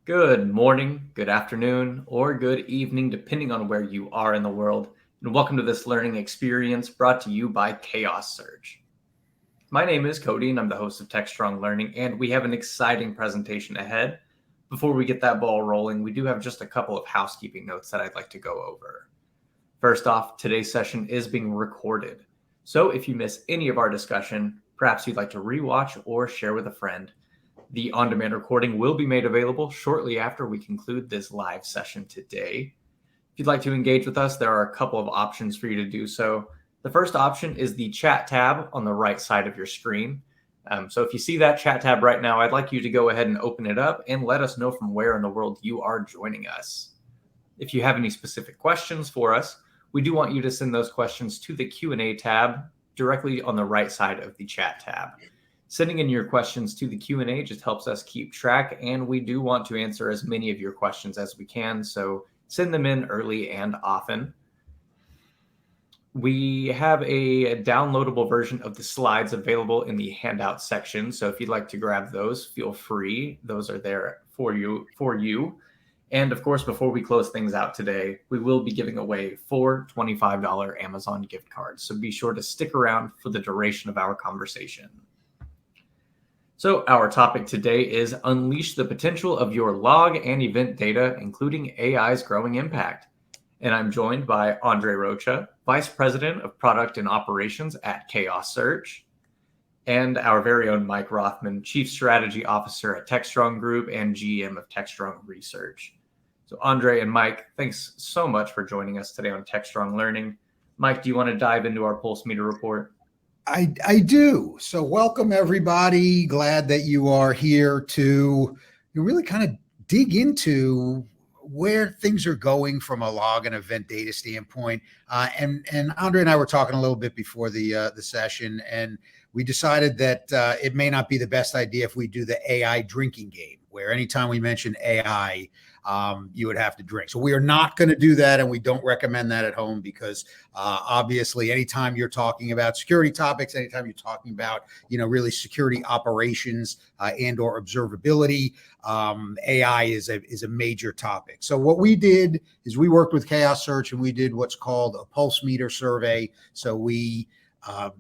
Good morning, good afternoon, or good evening, depending on where you are in the world. And welcome to this learning experience brought to you by ChaosSearch. My name is Cody, and I'm the host of Techstrong Learning, and we have an exciting presentation ahead. Before we get that ball rolling, we do have just a couple of housekeeping notes that I'd like to go over. First off, today's session is being recorded. So if you miss any of our discussion, perhaps you'd like to rewatch or share with a friend, the on-demand recording will be made available shortly after we conclude this live session today. If you'd like to engage with us, there are a couple of options for you to do so. The first option is the chat tab on the right side of your screen. So if you see that chat tab right now, I'd like you to go ahead and open it up and let us know from where in the world you are joining us. If you have any specific questions for us, we do want you to send those questions to the Q&A tab directly on the right side of the chat tab. Sending in your questions to the Q&A just helps us keep track, and we do want to answer as many of your questions as we can, so send them in early and often. We have a downloadable version of the slides available in the handout section, so if you'd like to grab those, feel free. Those are there for you. And of course, before we close things out today, we will be giving away 4 $25 Amazon gift cards, so be sure to stick around for the duration of our conversation. So our topic today is Unleash the Potential of Your Log and Event Data, including AI's Growing Impact. And I'm joined by André Rocha, Vice President of Product and Operations at ChaosSearch, and our very own Mike Rothman, Chief Strategy Officer at Techstrong Group and GM of Techstrong Research. So André and Mike, thanks so much for joining us today on Techstrong Learning. Mike, do you want to dive into our Pulse Meter report? I do. So welcome, everybody. Glad that you are here to really kind of dig into where things are going from a log and event data standpoint. And André and I were talking a little bit before the session, and we decided that it may not be the best idea if we do the AI drinking game, where anytime we mention AI, you would have to drink. So we are not going to do that, and we don't recommend that at home because obviously anytime you're talking about security topics, anytime you're talking about, really security operations and or observability, AI is a major topic. So what we did is we worked with ChaosSearch and we did what's called a pulse meter survey. So we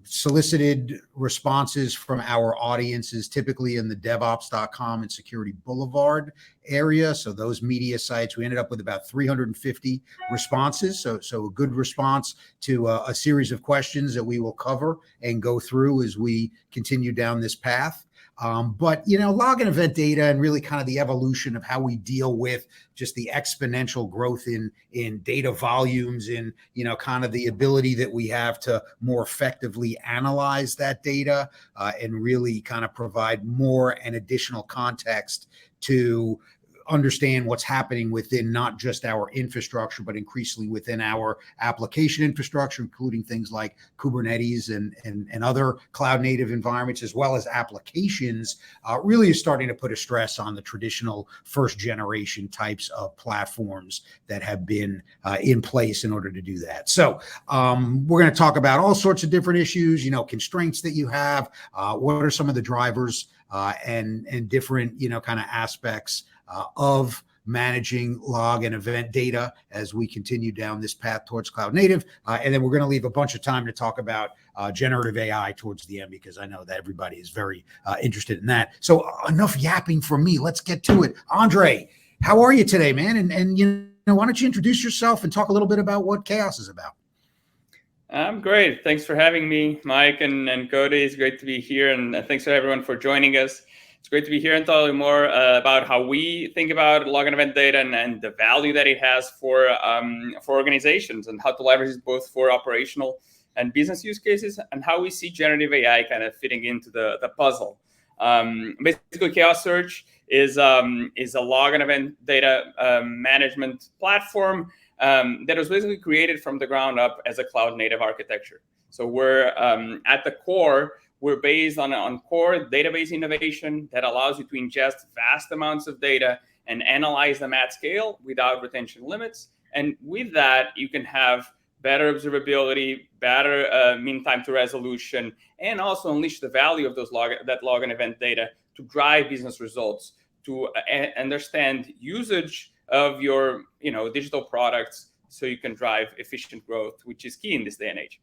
solicited responses from our audiences, typically in the DevOps.com and Security Boulevard area. So those media sites, we ended up with about 350 responses. So a good response to a series of questions that we will cover and go through as we continue down this path. But log and event data and really kind of the evolution of how we deal with just the exponential growth in data volumes and, kind of the ability that we have to more effectively analyze that data and really kind of provide more and additional context to understand what's happening within not just our infrastructure, but increasingly within our application infrastructure, including things like Kubernetes and other cloud native environments, as well as applications, really is starting to put a stress on the traditional first generation types of platforms that have been in place in order to do that. So we're going to talk about all sorts of different issues, constraints that you have, what are some of the drivers and different, kind of aspects of managing log and event data as we continue down this path towards cloud native. And then we're going to leave a bunch of time to talk about generative AI towards the end, because I know that everybody is very interested in that. So enough yapping from me. Let's get to it. André, how are you today, man? And why don't you introduce yourself and talk a little bit about what Chaos is about? I'm great. Thanks for having me, Mike and Cody. It's great to be here. And thanks to everyone for joining us. It's great to be here and tell you more about how we think about log and event data and the value that it has for organizations, and how to leverage it both for operational and business use cases, and how we see generative AI kind of fitting into the puzzle. Basically, ChaosSearch is a log and event data management platform that was basically created from the ground up as a cloud native architecture. So we're at the core. We're based on core database innovation that allows you to ingest vast amounts of data and analyze them at scale without retention limits. And with that, you can have better observability, better mean time to resolution, and also unleash the value of that log and event data to drive business results, to understand usage of your digital products so you can drive efficient growth, which is key in this day and age.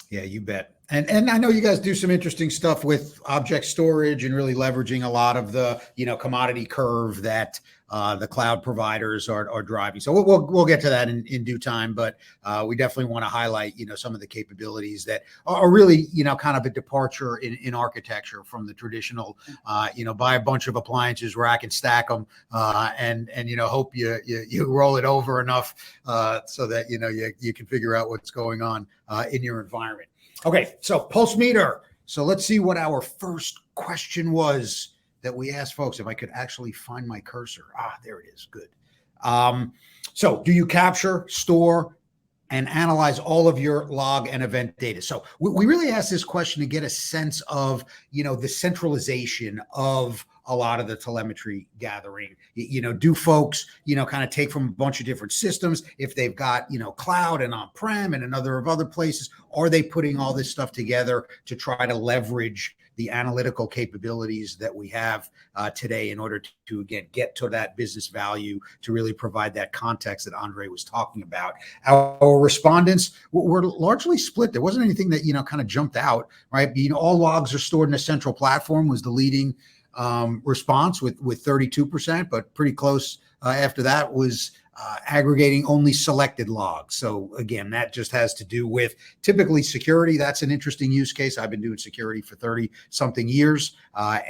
Yeah, you bet. And I know you guys do some interesting stuff with object storage and really leveraging a lot of the commodity curve that the cloud providers are driving. So we'll get to that in due time, but we definitely want to highlight some of the capabilities that are really kind of a departure in architecture from the traditional buy a bunch of appliances, rack and stack them, and hope you roll it over enough so that you can figure out what's going on in your environment. Okay, so Pulse Meter. So let's see what our first question was that we asked folks. If I could actually find my cursor. There it is. Good. So do you capture, store, and analyze all of your log and event data? So we really asked this question to get a sense of, the centralization of a lot of the telemetry gathering. Do folks, kind of take from a bunch of different systems? If they've got, cloud and on-prem and another of other places, are they putting all this stuff together to try to leverage the analytical capabilities that we have today in order to again, get to that business value, to really provide that context that André was talking about? Our respondents were largely split. There wasn't anything that, kind of jumped out, right? All logs are stored in a central platform was the leading response with 32%, but pretty close after that was aggregating only selected logs. So again, that just has to do with typically security. That's an interesting use case. I've been doing security for 30 something years.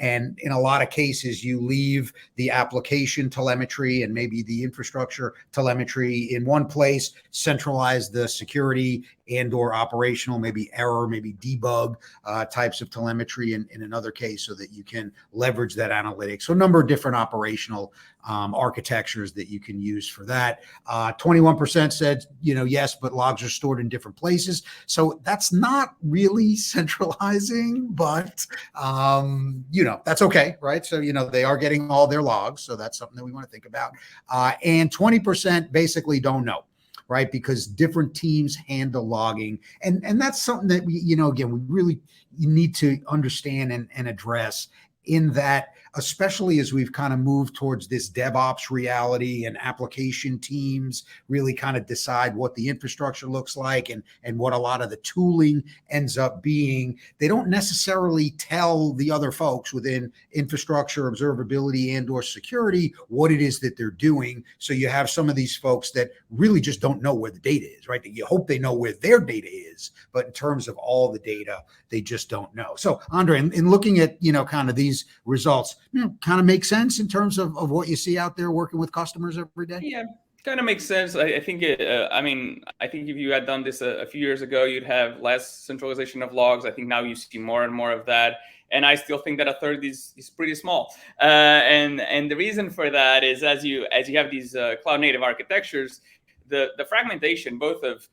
And in a lot of cases, you leave the application telemetry and maybe the infrastructure telemetry in one place, centralize the security and or operational, maybe error, maybe debug types of telemetry in another case, so that you can leverage that analytics. So a number of different operational architectures that you can use for that. 21% said, yes, but logs are stored in different places. So that's not really centralizing, but that's okay, right? So, they are getting all their logs. So that's something that we want to think about. And 20% basically don't know, right? Because different teams handle logging. And that's something that we, again, we really need to understand and address, in that, especially as we've kind of moved towards this DevOps reality and application teams really kind of decide what the infrastructure looks like and what a lot of the tooling ends up being. They don't necessarily tell the other folks within infrastructure, observability, and or security what it is that they're doing. So you have some of these folks that really just don't know where the data is, right? You hope they know where their data is, but in terms of all the data, they just don't know. So André, in looking at, kind of these results, kind of makes sense in terms of what you see out there working with customers every day? Yeah, kind of makes sense. I think I think if you had done this a few years ago, you'd have less centralization of logs. I think now you see more and more of that. And I still think that a third is pretty small. And the reason for that is as you have these cloud native architectures, the fragmentation, both of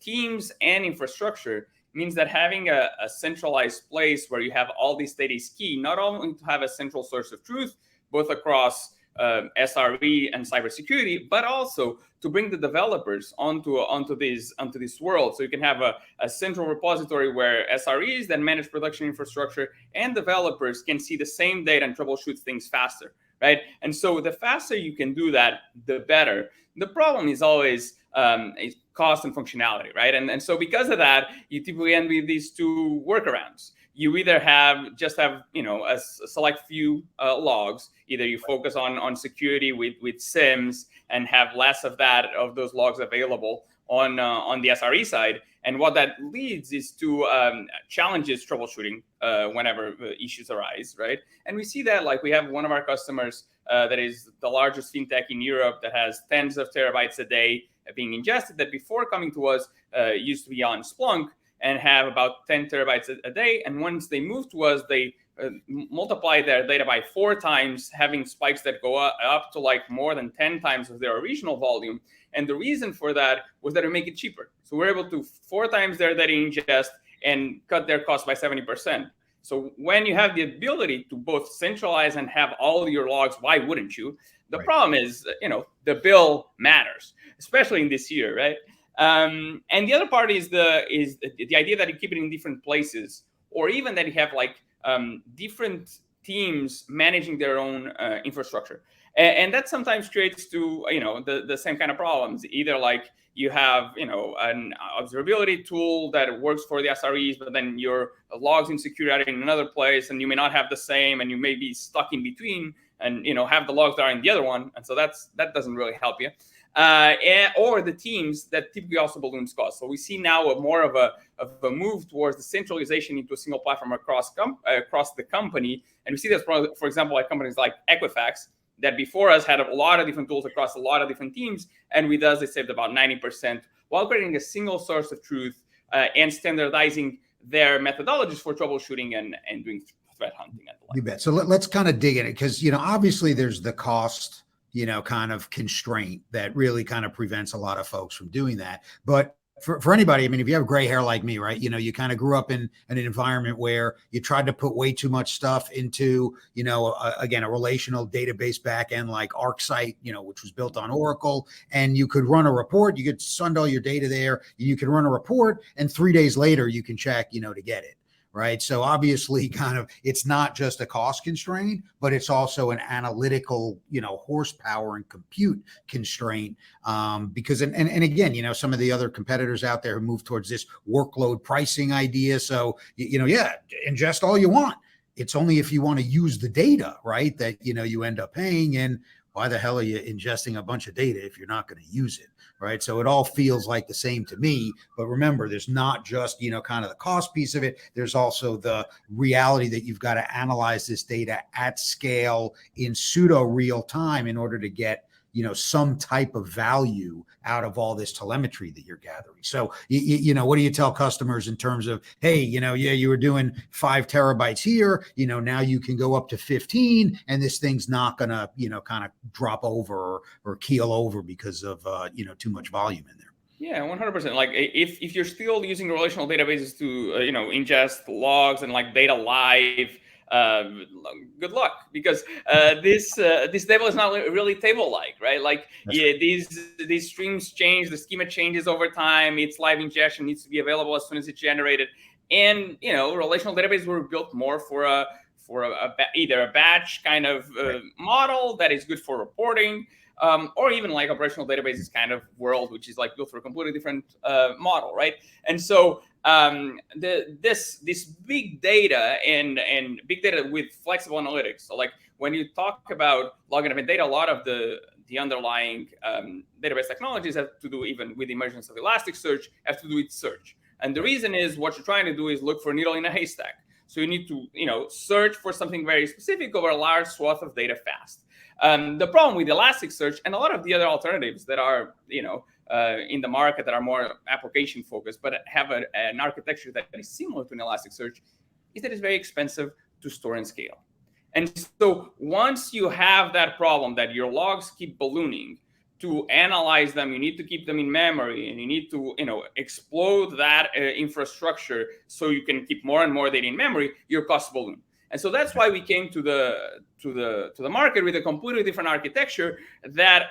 teams and infrastructure, means that having a centralized place where you have all these data is key, not only to have a central source of truth, both across SRE and cybersecurity, but also to bring the developers onto this world. So you can have a central repository where SREs then manage production infrastructure and developers can see the same data and troubleshoot things faster, right? And so the faster you can do that, the better. The problem is always cost and functionality, right? And so because of that, you typically end with these two workarounds. You either have a select few logs. Either you focus on security with SIMs and have less of those logs available on the SRE side. And what that leads is to challenges troubleshooting whenever issues arise, right? And we see that, like, we have one of our customers that is the largest fintech in Europe that has tens of terabytes a day being ingested, that before coming to us used to be on Splunk and have about 10 terabytes a day. And once they moved to us, they multiply their data by 4 times, having spikes that go up to like more than 10 times of their original volume. And the reason for that was that we make it cheaper. So we're able to 4 times their data ingest and cut their cost by 70%. So when you have the ability to both centralize and have all your logs, why wouldn't you? The right. problem is, the bill matters, especially in this year, right? And the other part is the idea that you keep it in different places, or even that you have like different teams managing their own infrastructure. And that sometimes creates the same kind of problems. Either like you have an observability tool that works for the SREs, but then your logs insecure are in another place, and you may not have the same, and you may be stuck in between, and have the logs that are in the other one, and so that doesn't really help you. Or the teams that typically also balloons cost. So we see now more of a move towards the centralization into a single platform across the company, and we see this for example like companies like Equifax, that before us had a lot of different tools across a lot of different teams, and with us they saved about 90% while creating a single source of truth and standardizing their methodologies for troubleshooting and doing threat hunting and the like. You bet. So let's kind of dig in it, because obviously there's the cost kind of constraint that really kind of prevents a lot of folks from doing that. But for anybody, I mean, if you have gray hair like me, right, you kind of grew up in an environment where you tried to put way too much stuff into, again, a relational database backend like ArcSight, which was built on Oracle, and you could run a report, you could send all your data there, you could run a report, and 3 days later you can check, to get it. Right. So obviously kind of it's not just a cost constraint, but it's also an analytical, horsepower and compute constraint. Because and again, some of the other competitors out there who move towards this workload pricing idea. So, ingest all you want. It's only if you want to use the data, right, that, you end up paying. And why the hell are you ingesting a bunch of data if you're not going to use it? Right. So it all feels like the same to me. But remember, there's not just, kind of the cost piece of it. There's also the reality that you've got to analyze this data at scale in pseudo real time in order to get, some type of value out of all this telemetry that you're gathering. So, what do you tell customers in terms of, hey, you were doing 5 terabytes here, now you can go up to 15, and this thing's not gonna, kind of drop over or keel over because of, too much volume in there. Yeah, 100%. Like if you're still using relational databases to, ingest logs and like data live, good luck, because this table is not really table-like, right? Like these streams change, the schema changes over time. Its live ingestion needs to be available as soon as it's generated, and relational databases were built more for either a batch kind of model that is good for reporting, or even like operational databases kind of world, which is like built for a completely different model, right? And so this big data and big data with flexible analytics. So like when you talk about log and event data, a lot of the underlying database technologies have to do, even with the emergence of Elasticsearch, have to do with search. And the reason is what you're trying to do is look for a needle in a haystack. So you need to search for something very specific over a large swath of data fast. The problem with Elasticsearch and a lot of the other alternatives that are in the market that are more application focused, but have an architecture that is similar to an Elasticsearch, is that it's very expensive to store and scale. And so once you have that problem that your logs keep ballooning, to analyze them, you need to keep them in memory, and you need to explode that infrastructure so you can keep more and more data in memory. Your costs balloon. And so that's why we came to the market with a completely different architecture that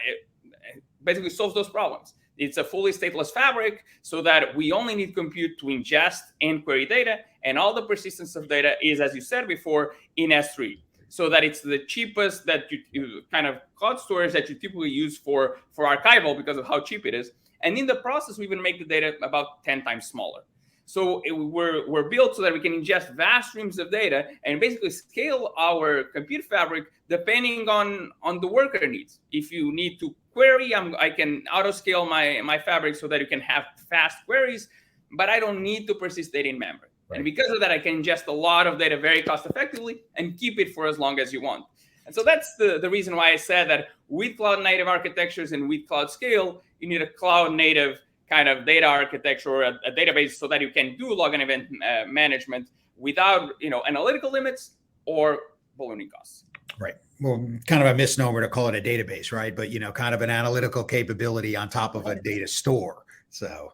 basically solves those problems. It's a fully stateless fabric so that we only need compute to ingest and query data, and all the persistence of data is, as you said before, in S3. So that it's the cheapest that you kind of cloud storage that you typically use for archival because of how cheap it is. And in the process, we even make the data about 10 times smaller. So we're built so that we can ingest vast streams of data and basically scale our compute fabric depending on the worker needs. If you need to query, I can auto scale my fabric so that you can have fast queries, but I don't need to persist data in memory. Right. And because of that, I can ingest a lot of data very cost effectively and keep it for as long as you want. And so that's the reason why I said that with cloud native architectures and with cloud scale, you need a cloud native kind of data architecture or a database so that you can do log and event management without analytical limits or ballooning costs. Right. Well, kind of a misnomer to call it a database, right? But kind of an analytical capability on top of a data store. So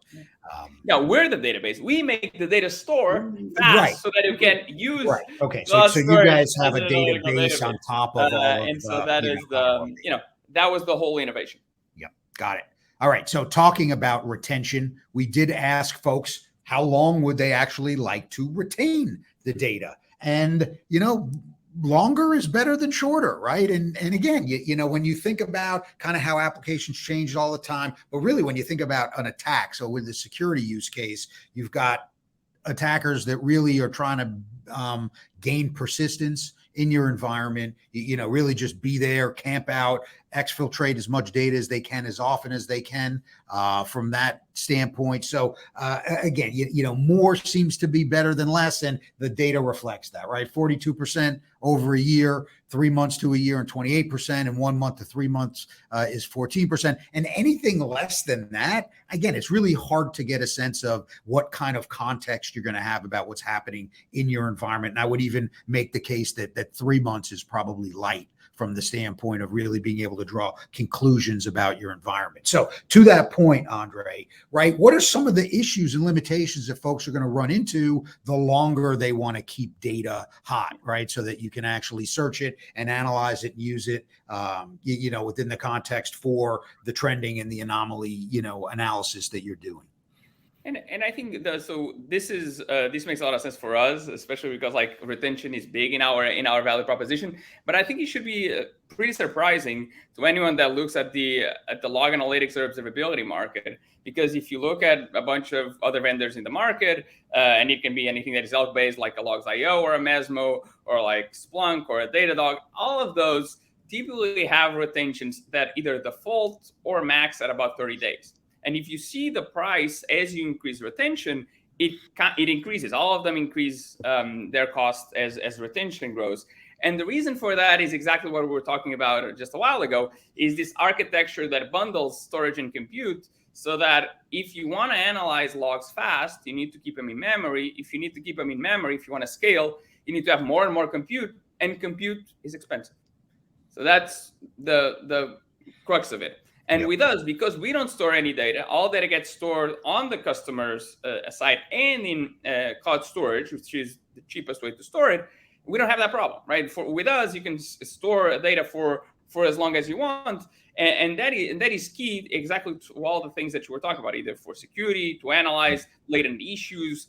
yeah, we're the database. We make the data store fast so that you can use. Right. Okay. So you guys have a database on top of all of and so that is that was the whole innovation. Yep. Got it. All right. So talking about retention, we did ask folks how long would they actually like to retain the data, and longer is better than shorter, right? And again, when you think about kind of how applications changed all the time, but really when you think about an attack, so with the security use case, you've got attackers that really are trying to gain persistence in your environment, really just be there, camp out, exfiltrate as much data as they can, as often as they can, from that standpoint. So again, more seems to be better than less, and the data reflects that, right? 42% over a year, 3 months to a year, and 28%, and 1 month to 3 months is 14%. And anything less than that, again, it's really hard to get a sense of what kind of context you're going to have about what's happening in your environment. And I would even make the case that 3 months is probably light from the standpoint of really being able to draw conclusions about your environment. So to that point, André, right, what are some of the issues and limitations that folks are going to run into the longer they want to keep data hot, right? So that you can actually search it and analyze it and use it, within the context for the trending and the anomaly, analysis that you're doing. And I think so this makes a lot of sense for us, especially because like retention is big in our value proposition. But I think it should be pretty surprising to anyone that looks at the log analytics or observability market, because if you look at a bunch of other vendors in the market, and it can be anything that is out-based like a Logs.io or a Mesmo or like Splunk or a Datadog, all of those typically have retentions that either default or max at about 30 days. And if you see the price as you increase retention, it increases. All of them increase their cost as retention grows. And the reason for that is exactly what we were talking about just a while ago, is this architecture that bundles storage and compute, so that if you want to analyze logs fast, you need to keep them in memory. If you need to keep them in memory, if you want to scale, you need to have more and more compute, and compute is expensive. So that's the crux of it. And Yep. with us, because we don't store any data, all data gets stored on the customer's side and in cloud storage, which is the cheapest way to store it. We don't have that problem, right? With us, you can store data for as long as you want, and that is key exactly to all the things that you were talking about, either for security, to analyze latent issues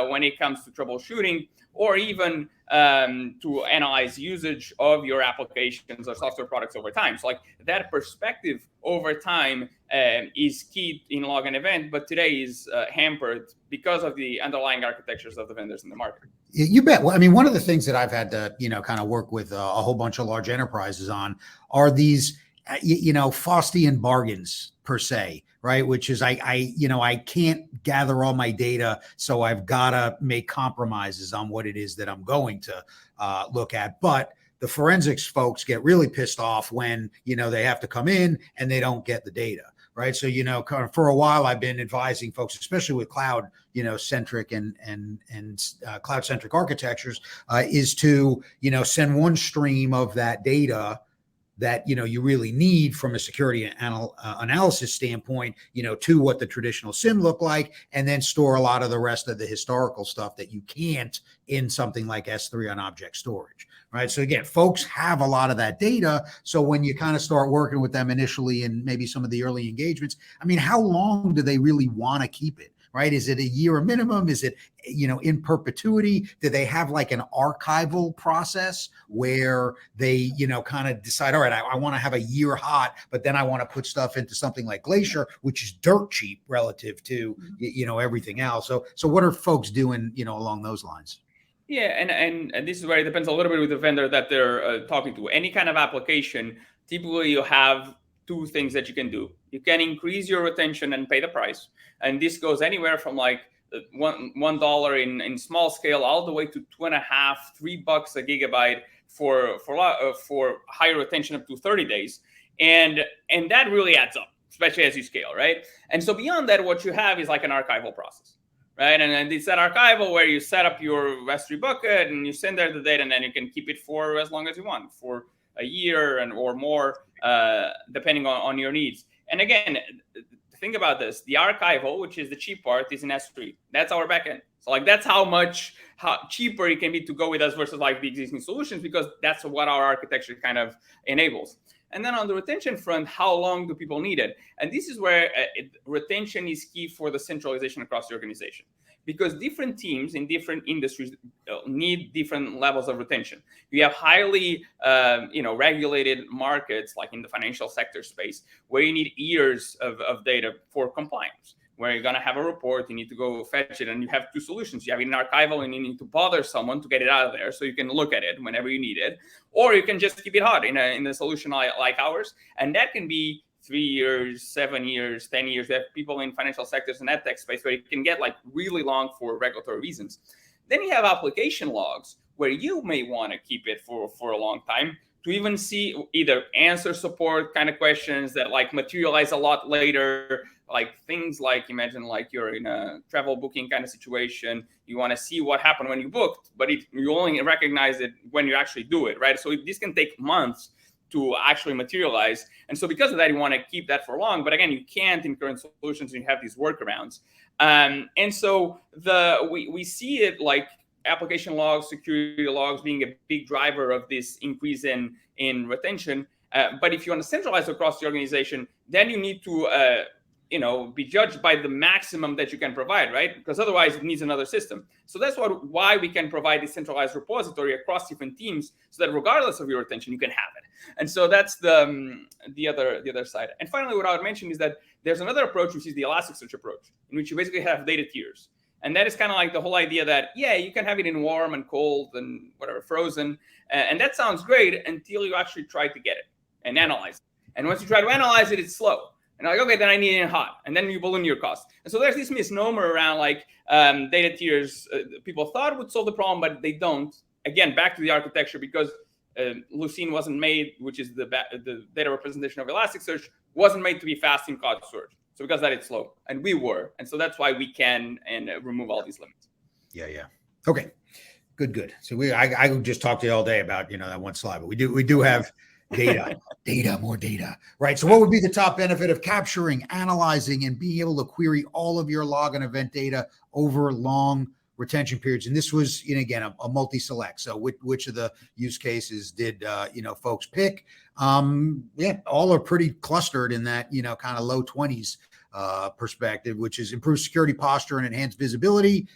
when it comes to troubleshooting, or even to analyze usage of your applications or software products over time. So like that perspective over time is key in log and event, but today is hampered because of the underlying architectures of the vendors in the market. You bet. Well, I mean, one of the things that I've had to, kind of work with a whole bunch of large enterprises on are these, Faustian bargains per se, right? Which is I can't gather all my data, so I've got to make compromises on what it is that I'm going to look at. But the forensics folks get really pissed off when, they have to come in and they don't get the data. Right. So, kind of for a while, I've been advising folks, especially with cloud, centric and cloud centric architectures, is to, send one stream of that data that, you really need from a security analysis standpoint, to what the traditional SIEM look like, and then store a lot of the rest of the historical stuff that you can't in something like S3 on object storage. Right. So again, folks have a lot of that data. So when you kind of start working with them initially and maybe some of the early engagements, I mean, how long do they really want to keep it? Right? Is it a year minimum? Is it, in perpetuity? Do they have like an archival process where they, kind of decide, all right, I want to have a year hot, but then I want to put stuff into something like Glacier, which is dirt cheap relative to, everything else. So what are folks doing, along those lines? Yeah, and this is where it depends a little bit with the vendor that they're talking to. Any kind of application, typically you have two things that you can do. You can increase your retention and pay the price, and this goes anywhere from like $1 in small scale all the way to $2.5, $3 a gigabyte for higher retention up to 30 days, and that really adds up, especially as you scale, right? And so beyond that, what you have is like an archival process. Right, and it's that archival where you set up your S3 bucket and you send there the data, and then you can keep it for as long as you want, for a year or more, depending on your needs. And again, think about this: the archival, which is the cheap part, is in S3. That's our backend. So like that's how cheaper it can be to go with us versus like the existing solutions, because that's what our architecture kind of enables. And then on the retention front, how long do people need it? And this is where retention is key for the centralization across the organization. because different teams in different industries need different levels of retention. You have highly regulated markets like in the financial sector space where you need years of data for compliance, where you're going to have a report, you need to go fetch it, and you have two solutions. You have it in archival, and you need to bother someone to get it out of there so you can look at it whenever you need it, or you can just keep it hot in a solution like ours, and that can be 3 years, 7 years, 10 years. We have people in financial sectors and that tech space where you can get like really long for regulatory reasons. Then you have application logs where you may want to keep it for a long time to even see either answer support kind of questions that like materialize a lot later, like things like, imagine like you're in a travel booking kind of situation. You want to see what happened when you booked, but you only recognize it when you actually do it, right? So this can take months to actually materialize. And so because of that, you want to keep that for long. But again, you can't in current solutions, and you have these workarounds. And so we see it like application logs, security logs being a big driver of this increase in retention. But if you want to centralize across the organization, then you need to be judged by the maximum that you can provide, right? Because otherwise it needs another system. So that's why we can provide this centralized repository across different teams, so that regardless of your retention, you can have it. And so that's the other side. And finally, what I would mention is that there's another approach, which is the Elasticsearch approach, in which you basically have data tiers. And that is kind of like the whole idea that, yeah, you can have it in warm and cold and whatever, frozen. And that sounds great until you actually try to get it and analyze it. And once you try to analyze it, it's slow. And like, okay, then I need it in hot, and then you balloon your cost. And so there's this misnomer around like data tiers. People thought would solve the problem, but they don't. Again, back to the architecture, because Lucene wasn't made, which is the data representation of Elasticsearch, wasn't made to be fast in CloudSearch. So because that it's slow, and we were, and so that's why we can remove all these limits. Yeah. Okay, good. So I could just talk to you all day about that one slide, but we do have more data, right? So what would be the top benefit of capturing, analyzing, and being able to query all of your log and event data over long retention periods? And this was, again, a multi-select. So which of the use cases did, folks pick? All are pretty clustered in that, kind of low 20s perspective, which is improved security posture and enhanced visibility.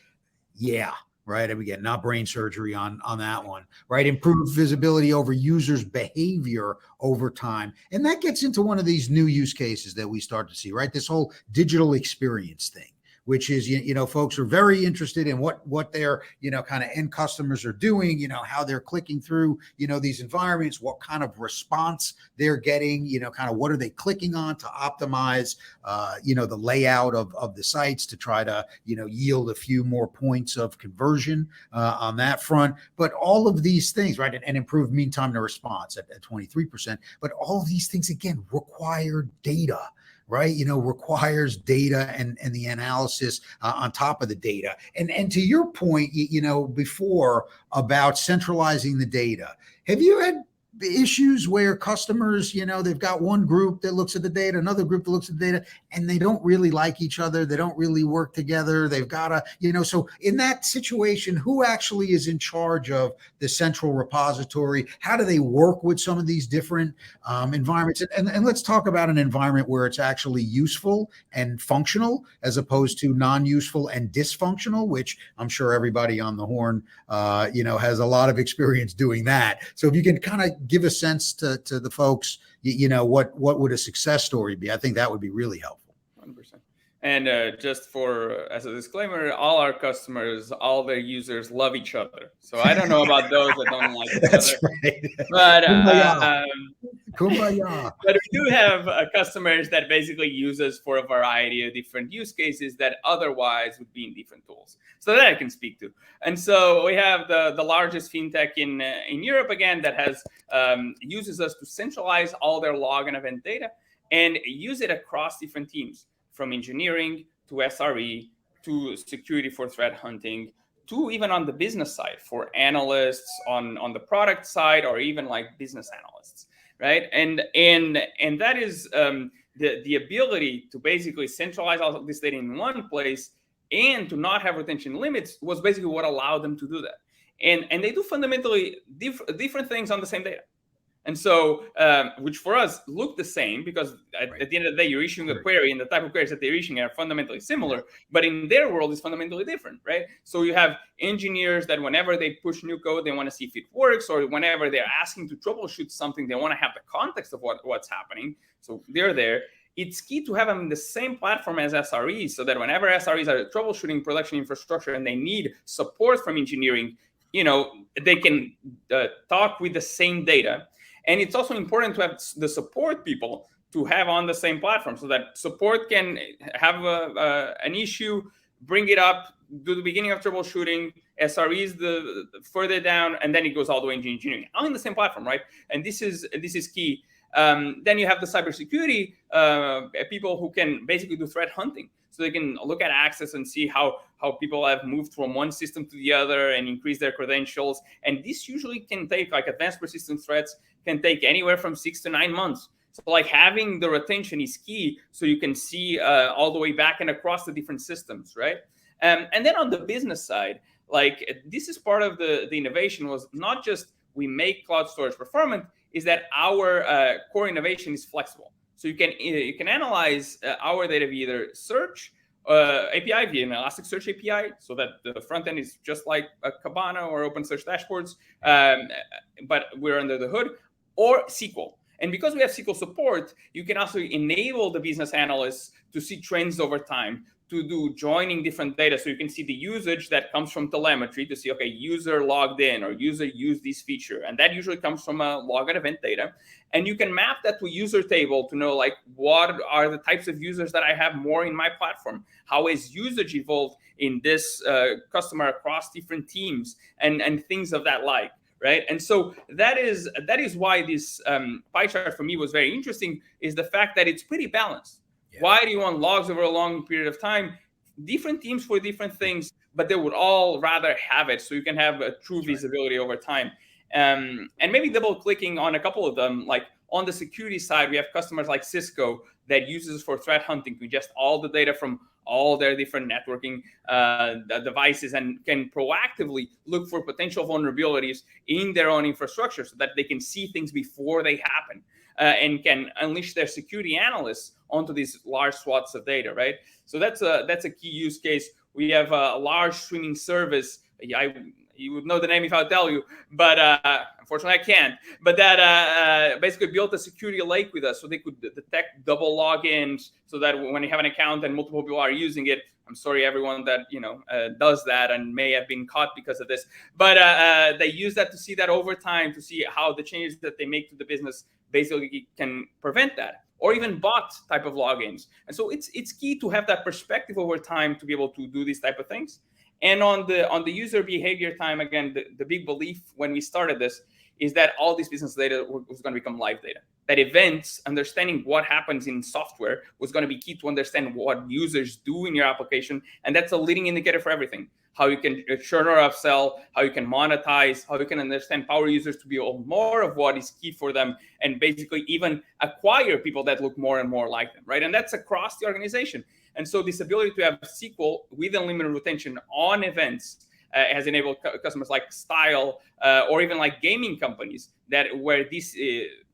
Yeah. Right. And again, not brain surgery on that one, right? Improved visibility over users' behavior over time. And that gets into one of these new use cases that we start to see, right? This whole digital experience thing, which is, folks are very interested in what their, kind of end customers are doing, how they're clicking through, these environments, what kind of response they're getting, kind of what are they clicking on to optimize, the layout of the sites to try to, yield a few more points of conversion on that front. But all of these things, right, and improve mean time to response at 23%. But all of these things, again, require data. Right, requires data and the analysis on top of the data. And to your point, before about centralizing the data, have you had issues where customers, they've got one group that looks at the data, another group that looks at the data, and they don't really like each other, they don't really work together, they've got to, so in that situation, who actually is in charge of the central repository? How do they work with some of these different environments? And let's talk about an environment where it's actually useful and functional, as opposed to non-useful and dysfunctional, which I'm sure everybody on the horn, has a lot of experience doing that. So if you can kind of give a sense to the folks, what would a success story be? I think that would be really helpful. 100%. And just as a disclaimer, all our customers, all their users love each other. So I don't know about those that don't like each That's other. Right. But Kumbaya. But we do have customers that basically use us for a variety of different use cases that otherwise would be in different tools. So that I can speak to. And so we have the largest fintech in Europe, again, that has uses us to centralize all their log and event data and use it across different teams, from engineering to SRE to security for threat hunting, to even on the business side for analysts on the product side, or even like business analysts, right? And that is the ability to basically centralize all of this data in one place and to not have retention limits was basically what allowed them to do that. And they do fundamentally different things on the same data. And so, which for us look the same, because at the end of the day, you're issuing a query, and the type of queries that they're issuing are fundamentally similar, but in their world is fundamentally different, right? So you have engineers that whenever they push new code, they want to see if it works, or whenever they're asking to troubleshoot something, they want to have the context of what's happening. So they're there. It's key to have them in the same platform as SREs, so that whenever SREs are troubleshooting production infrastructure and they need support from engineering, they can talk with the same data. And it's also important to have the support people to have on the same platform, so that support can have an issue, bring it up, do the beginning of troubleshooting, SREs the further down, and then it goes all the way into engineering, all in the same platform, right? And this is key. Then you have the cybersecurity people who can basically do threat hunting. So they can look at access and see how people have moved from one system to the other and increase their credentials. And this usually can take, like advanced persistent threats, can take anywhere from 6 to 9 months. So like having the retention is key, so you can see all the way back and across the different systems, right? And then on the business side, like this is part of the innovation, was not just we make cloud storage performant, is that our core innovation is flexible. So you can analyze our data via either search API, via an Elasticsearch API, so that the front end is just like a Kibana or OpenSearch dashboards, but we're under the hood, or SQL. And because we have SQL support, you can also enable the business analysts to see trends over time, to do joining different data. So you can see the usage that comes from telemetry to see, okay, user logged in or user used this feature. And that usually comes from a log and event data. And you can map that to a user table to know, like, what are the types of users that I have more in my platform? How is usage evolved in this customer across different teams, and things of that like, right? And so that is why this pie chart for me was very interesting, is the fact that it's pretty balanced. Yeah. Why do you want logs over a long period of time? Different teams for different things, but they would all rather have it, so you can have a true visibility over time. And maybe double clicking on a couple of them, like on the security side, we have customers like Cisco that uses for threat hunting to ingest all the data from all their different networking devices, and can proactively look for potential vulnerabilities in their own infrastructure, so that they can see things before they happen, and can unleash their security analysts onto these large swaths of data, right? So that's a key use case. We have a large streaming service. You would know the name if I tell you, but unfortunately I can't. But that basically built a security lake with us, so they could detect double logins, so that when you have an account and multiple people are using it, I'm sorry everyone that does that and may have been caught because of this, but they use that to see that over time, to see how the changes that they make to the business basically can prevent that, or even bot type of logins. And so it's key to have that perspective over time to be able to do these type of things. And on the user behavior time, again, the big belief when we started this is that all this business data was going to become live data. That events, understanding what happens in software, was going to be key to understand what users do in your application. And that's a leading indicator for everything. How you can churn or upsell, how you can monetize, how you can understand power users to be more of what is key for them, and basically even acquire people that look more and more like them, right? And that's across the organization. And so this ability to have SQL with unlimited retention on events has enabled customers like Style or even like gaming companies, that where this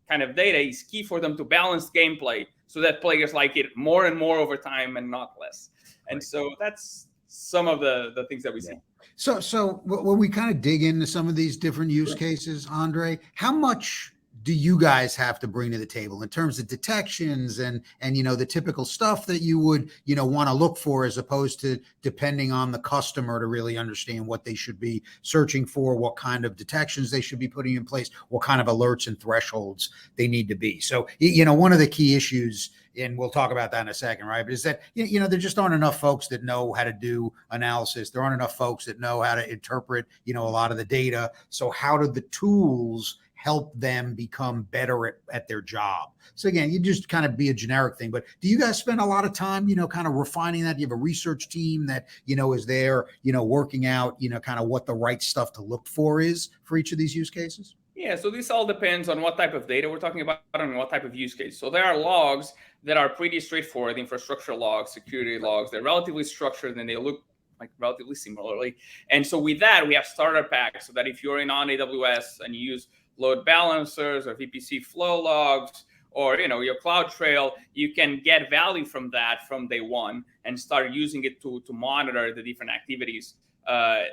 kind of data is key for them to balance gameplay, so that players like it more and more over time and not less. And so that's some of the things that we see. So when we kind of dig into some of these different use cases, Andre, how much do you guys have to bring to the table in terms of detections and the typical stuff that you would want to look for, as opposed to depending on the customer to really understand what they should be searching for, what kind of detections they should be putting in place, what kind of alerts and thresholds they need to be? So one of the key issues, and we'll talk about that in a second, right? But is that, there just aren't enough folks that know how to do analysis. There aren't enough folks that know how to interpret, a lot of the data. So how do the tools help them become better at their job? So again, you just kind of be a generic thing, but do you guys spend a lot of time, kind of refining that? Do you have a research team that, is there, working out, kind of what the right stuff to look for is for each of these use cases? Yeah, so this all depends on what type of data we're talking about and what type of use case. So there are logs that are pretty straightforward, infrastructure logs, security logs. They're relatively structured and they look like relatively similarly. And so with that, we have starter packs, so that if you're on AWS and you use load balancers or VPC flow logs, or your CloudTrail, you can get value from that from day one and start using it to monitor the different activities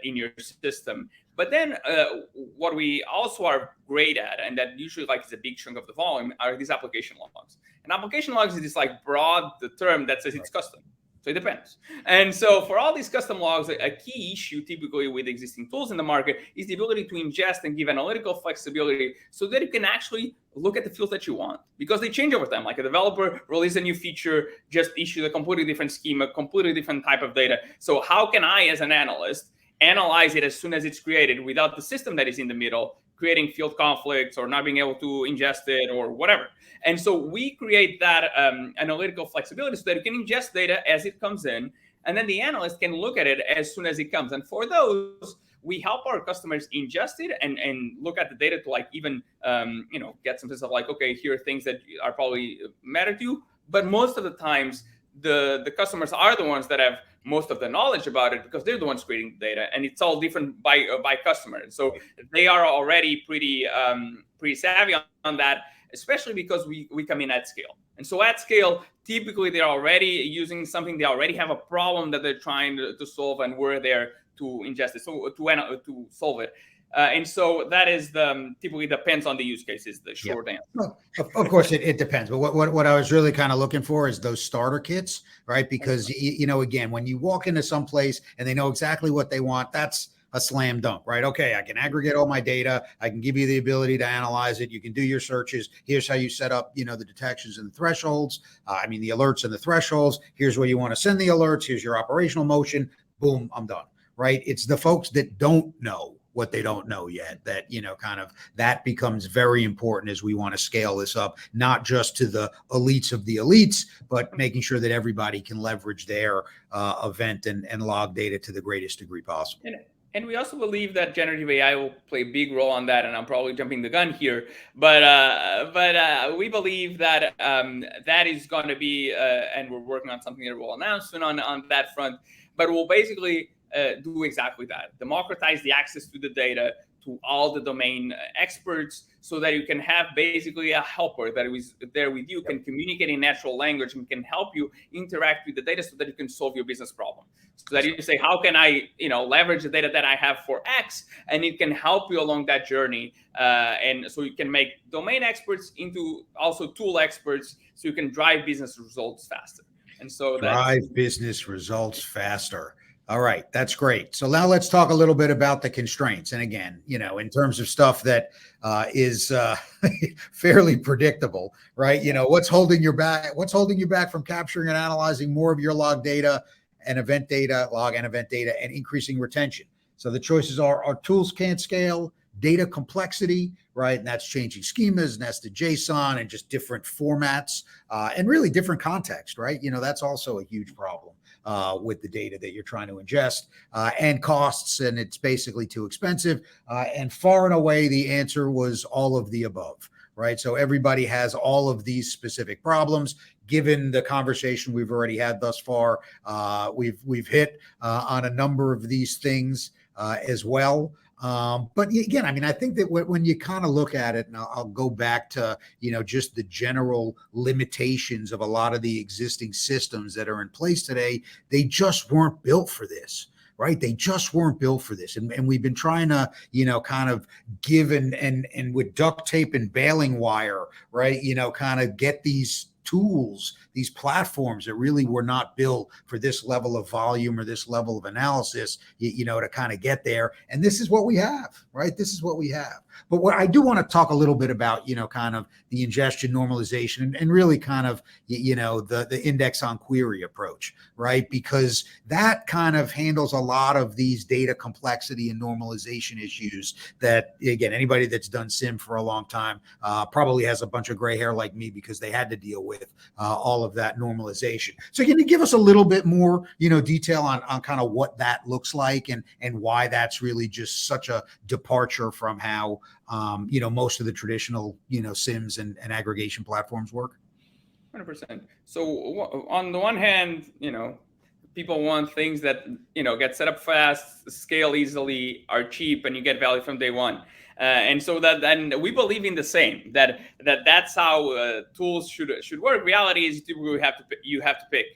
in your system. But then what we also are great at, and that usually is a big chunk of the volume, are these application logs. And application logs is this broad term that says it's custom. So it depends. And so for all these custom logs, a key issue typically with existing tools in the market is the ability to ingest and give analytical flexibility so that you can actually look at the fields that you want, because they change over time. Like a developer release a new feature, just issue a completely different schema, completely different type of data. So how can I, as an analyst, analyze it as soon as it's created without the system that is in the middle creating field conflicts or not being able to ingest it or whatever? And so we create that analytical flexibility so that you can ingest data as it comes in, and then the analyst can look at it as soon as it comes. And for those, we help our customers ingest it and look at the data to even get some sense of okay, here are things that are probably matter to you. But most of the times, the customers are the ones that have most of the knowledge about it, because they're the ones creating the data, and it's all different by customer. So they are already pretty savvy on that, especially because we come in at scale. And so at scale, typically they're already using something, they already have a problem that they're trying to solve, and we're there to ingest it, so to solve it. And so that is typically depends on the use cases, the short answer. Well, of course, it depends. But what I was really kind of looking for is those starter kits, right? Because, again, when you walk into some place and they know exactly what they want, that's a slam dunk, right? Okay, I can aggregate all my data. I can give you the ability to analyze it. You can do your searches. Here's how you set up, the detections and the thresholds. The alerts and the thresholds. Here's where you want to send the alerts. Here's your operational motion. Boom, I'm done, right? It's the folks that don't know what they don't know yet that, that becomes very important as we want to scale this up, not just to the elites of the elites, but making sure that everybody can leverage their event and log data to the greatest degree possible. And we also believe that generative AI will play a big role on that. And I'm probably jumping the gun here, but we believe that that is going to be, and we're working on something that we'll announce soon on that front. But we'll basically do exactly that: democratize the access to the data to all the domain experts, so that you can have basically a helper that is there with you, can communicate in natural language, and can help you interact with the data so that you can solve your business problem. So that you say, how can I, leverage the data that I have for X, and it can help you along that journey. And so you can make domain experts into also tool experts, so you can drive business results faster. And so drive business results faster. All right, that's great. So now let's talk a little bit about the constraints. And again, in terms of stuff that is fairly predictable, right? What's holding you back? What's holding you back from capturing and analyzing more of your log data and event data, log and event data, and increasing retention? So the choices are: our tools can't scale, data complexity, right? And that's changing schemas, nested JSON, and just different formats, and really different context, right? That's also a huge problem with the data that you're trying to ingest, and costs, and it's basically too expensive. And far and away, the answer was all of the above, right? So everybody has all of these specific problems. Given the conversation we've already had thus far, we've hit on a number of these things as well. But again, I think that when you kind of look at it, and I'll go back to, just the general limitations of a lot of the existing systems that are in place today, they just weren't built for this, right? They just weren't built for this. And we've been trying to, kind of give and with duct tape and baling wire, right? Kind of get these tools, these platforms that really were not built for this level of volume or this level of analysis, to kind of get there. And this is what we have, right? This is what we have. But what I do want to talk a little bit about, kind of the ingestion normalization and really kind of, the index on query approach, right? Because that kind of handles a lot of these data complexity and normalization issues that, again, anybody that's done SIM for a long time probably has a bunch of gray hair like me, because they had to deal with all of that normalization. So can you give us a little bit more, detail on kind of what that looks like and why that's really just such a departure from how, most of the traditional, SIMs and aggregation platforms work? 100%. So on the one hand, people want things that, get set up fast, scale easily, are cheap, and you get value from day one. And so then we believe in the same, that's how tools should work. Reality is you have to pick.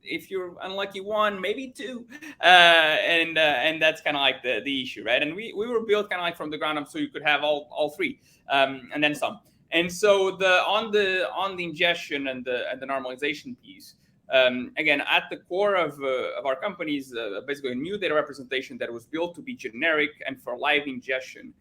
If you're unlucky, one, maybe two, and that's kind of like the issue, right? And we were built kind of like from the ground up so you could have all three, and then some. And so on the ingestion and the normalization piece, again, at the core of our company is basically a new data representation that was built to be generic and for live ingestion.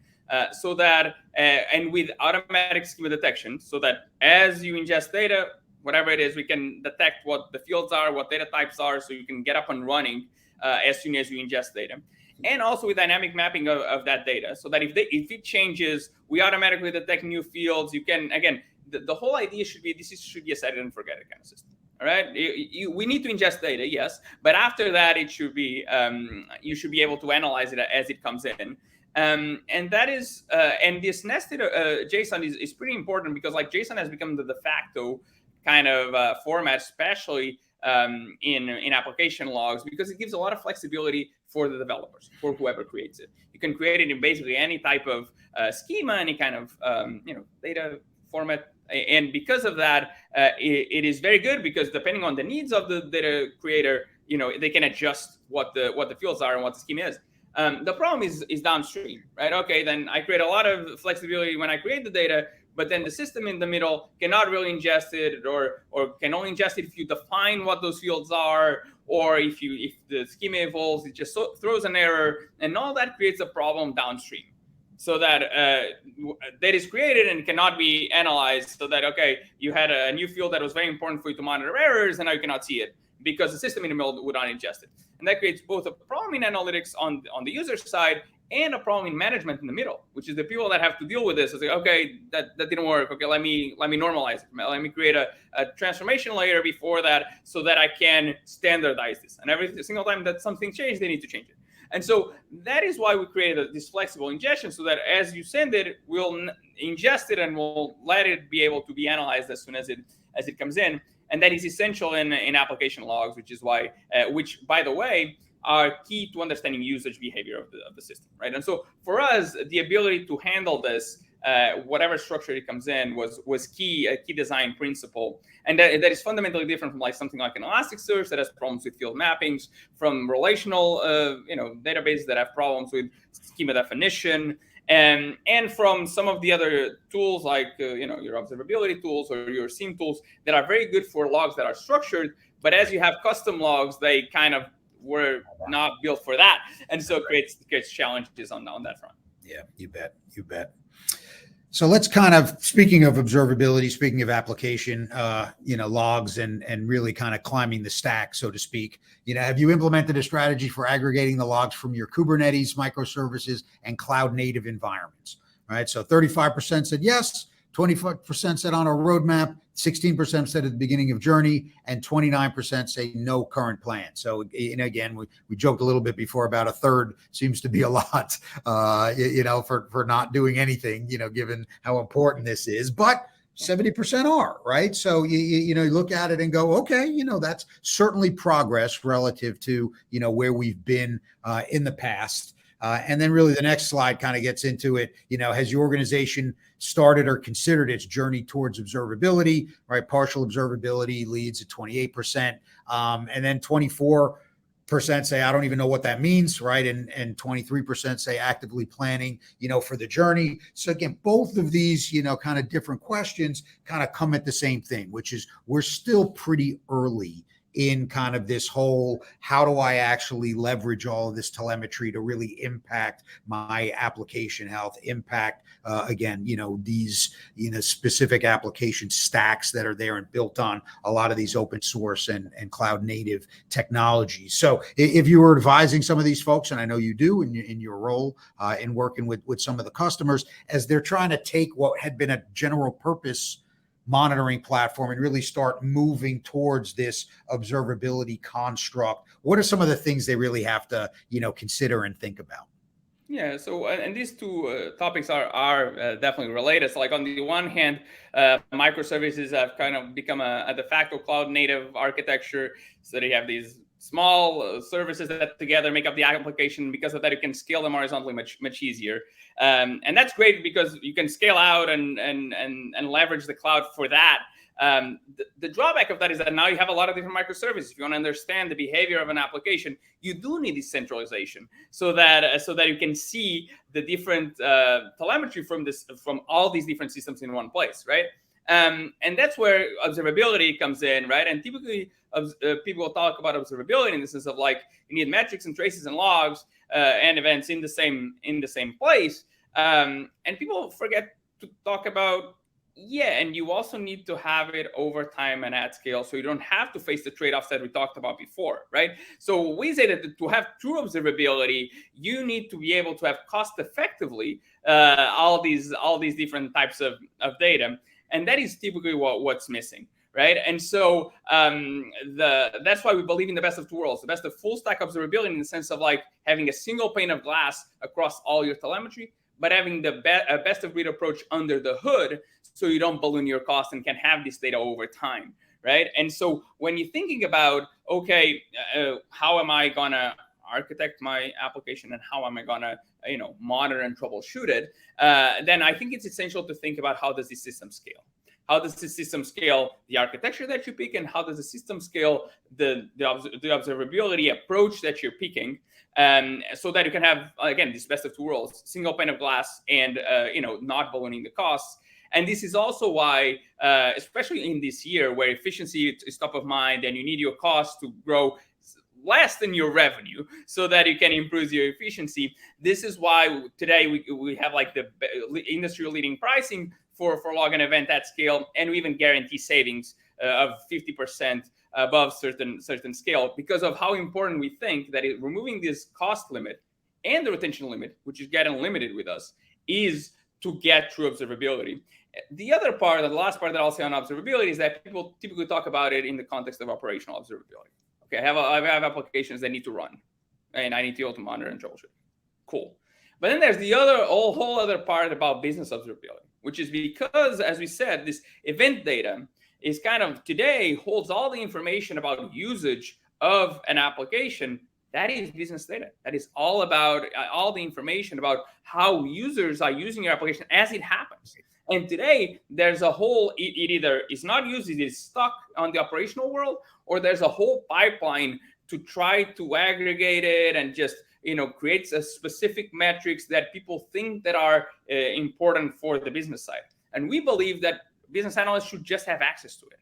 So that and with automatic schema detection, so that as you ingest data, whatever it is, we can detect what the fields are, what data types are, so you can get up and running as soon as you ingest data. And also with dynamic mapping of that data, so that if it changes, we automatically detect new fields. You can, again, the whole idea should be should be a set it and forget it kind of system. All right, we need to ingest data, yes, but after that, it should be you should be able to analyze it as it comes in. And that is and this nested JSON is pretty important, because like JSON has become the de facto kind of format, especially in application logs, because it gives a lot of flexibility for the developers, for whoever creates it. You can create it in basically any type of schema, any kind of data format. And because of that, it is very good, because depending on the needs of the data creator, they can adjust what the fields are and what the schema is. The problem is downstream, right? Okay, then I create a lot of flexibility when I create the data, but then the system in the middle cannot really ingest it, or can only ingest it if you define what those fields are, or if the schema evolves, it just throws an error, and all that creates a problem downstream. So that data is created and cannot be analyzed, so that, okay, you had a new field that was very important for you to monitor errors, and now you cannot see it because the system in the middle would not ingest it. And that creates both a problem in analytics on the user side, and a problem in management in the middle, which is the people that have to deal with this. It's like, okay, that didn't work. Okay, let me normalize it. Let me create a transformation layer before that, so that I can standardize this. And every single time that something changed, they need to change it. And so that is why we created this flexible ingestion, so that as you send it, we'll ingest it and we'll let it be able to be analyzed as soon as it comes in. And that is essential in application logs, which is why, which, by the way, are key to understanding usage behavior of the system, right? And so for us, the ability to handle this, whatever structure it comes in, was key, a key design principle. And that is fundamentally different from like something like an Elasticsearch that has problems with field mappings, from relational databases that have problems with schema definition, and from some of the other tools like your observability tools or your SIEM tools that are very good for logs that are structured, but as you have custom logs, they kind of were not built for that, and so it creates challenges on that front. Yeah, you bet. So let's kind of, speaking of observability, speaking of application, logs and really kind of climbing the stack, so to speak. Have you implemented a strategy for aggregating the logs from your Kubernetes, microservices, and cloud native environments? Right. So 35% said yes, 25% said on a roadmap, 16% said at the beginning of journey, and 29% say no current plan. So, again, we joked a little bit before about a third seems to be a lot, for not doing anything, given how important this is. But 70% are, right? So you look at it and go, okay, that's certainly progress relative to, where we've been in the past. And then really the next slide kind of gets into it. Has your organization started or considered its journey towards observability, right? Partial observability leads at 28%. And then 24% say, I don't even know what that means, right? And 23% say actively planning, for the journey. So again, both of these, kind of different questions kind of come at the same thing, which is we're still pretty early in kind of this whole, how do I actually leverage all of this telemetry to really impact my application health, impact, these, specific application stacks that are there and built on a lot of these open source and cloud native technologies. So if you were advising some of these folks, and I know you do in your role in working with some of the customers, as they're trying to take what had been a general purpose monitoring platform and really start moving towards this observability construct, what are some of the things they really have to, consider and think about? Yeah, so and these two topics are definitely related. So like on the one hand, microservices have kind of become a de facto cloud native architecture. So they have these small services that together make up the application. Because of that, you can scale them horizontally much easier. And that's great because you can scale out and leverage the cloud for that. The drawback of that is that now you have a lot of different microservices. If you want to understand the behavior of an application, you do need decentralization so that you can see the different telemetry from all these different systems in one place, right? And that's where observability comes in, right? And typically, people talk about observability in the sense of like you need metrics and traces and logs and events in the same place. And people forget to talk about, and you also need to have it over time and at scale, so you don't have to face the trade-offs that we talked about before, right? So we say that to have true observability, you need to be able to have cost effectively all these different types of data. And that is typically what's missing, right? And so that's why we believe in the best of two worlds, the best of full stack observability in the sense of like having a single pane of glass across all your telemetry, but having the best of breed approach under the hood so you don't balloon your costs and can have this data over time, right? And so when you're thinking about, okay, how am I gonna architect my application and how am I gonna monitor and troubleshoot it, then I think it's essential to think about how does the system scale. How does the system scale the architecture that you pick, and how does the system scale the observability approach that you're picking, so that you can have, again, this best of two worlds, single pane of glass and not ballooning the costs. And this is also why, especially in this year where efficiency is top of mind and you need your costs to grow less than your revenue so that you can improve your efficiency, this is why today we have like the industry leading pricing for log and event at scale, and we even guarantee savings of 50% above certain scale, because of how important we think that removing this cost limit and the retention limit, which is getting limited with us, is to get true observability. The other part, the last part that I'll say on observability, is that people typically talk about it in the context of operational observability. Okay, I have applications that need to run, and I need to be able to monitor and troubleshoot. Cool. But then there's the whole other part about business observability, which is because, as we said, this event data is kind of today holds all the information about usage of an application. That is business data. That is all about all the information about how users are using your application as it happens. And today, there's a whole, it either is not used, it is stuck on the operational world, or there's a whole pipeline to try to aggregate it and just creates a specific metrics that people think that are important for the business side. And we believe that business analysts should just have access to it